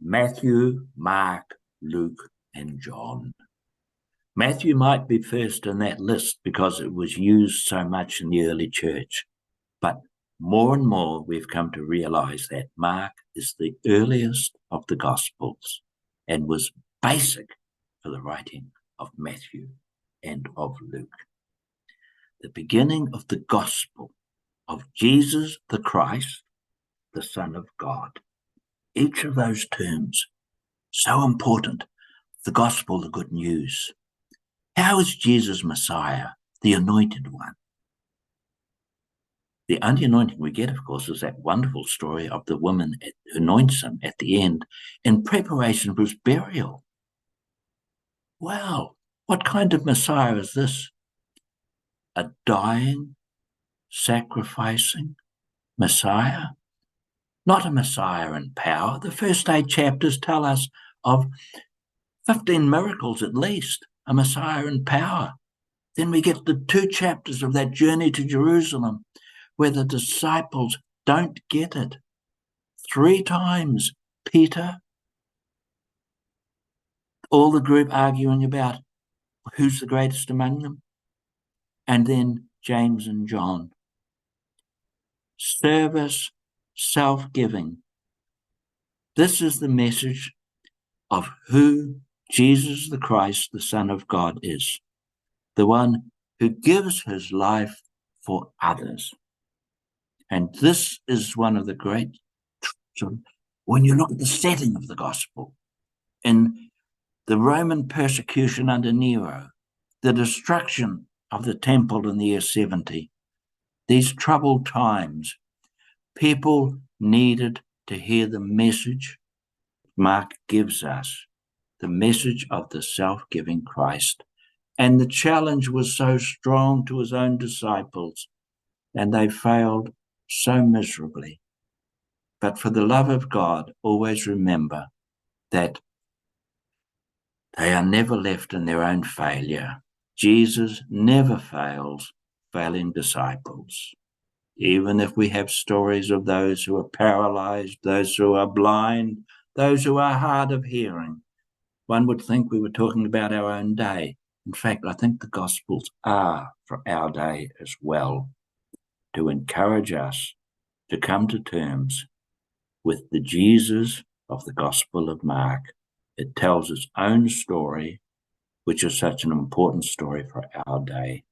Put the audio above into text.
Matthew, Mark, Luke, and John. Matthew might be first in that list because it was used so much in the early church. But more and more we've come to realize that Mark is the earliest of the Gospels and was basic for the writing of Matthew and of Luke. The beginning of the Gospel of Jesus the Christ, the Son of God. Each of those terms, so important. The Gospel, the good news. How is Jesus Messiah, the anointed one? The only anointing we get, of course, is that wonderful story of the woman who anoints him at the end in preparation for his burial. Wow, what kind of Messiah is this? A dying, sacrificing Messiah? Not a Messiah in power. The first 8 chapters tell us of 15 miracles at least, a Messiah in power. Then we get the 2 chapters of that journey to Jerusalem, where the disciples don't get it. 3 times, Peter, all the group arguing about who's the greatest among them, and then James and John. Service, self-giving. This is the message of who Jesus the Christ, the Son of God, is. The one who gives his life for others. And this is one of the great, when you look at the setting of the gospel, in the Roman persecution under Nero, the destruction of the temple in the year 70, these troubled times, people needed to hear the message Mark gives us, the message of the self-giving Christ. And the challenge was so strong to his own disciples, and they failed so miserably. But for the love of God, always remember that they are never left in their own failure. Jesus never fails failing disciples. Even if we have stories of those who are paralyzed, those who are blind, those who are hard of hearing, one would think we were talking about our own day. In fact, I think the Gospels are for our day as well, to encourage us to come to terms with the Jesus of the Gospel of Mark. It tells its own story, which is such an important story for our day.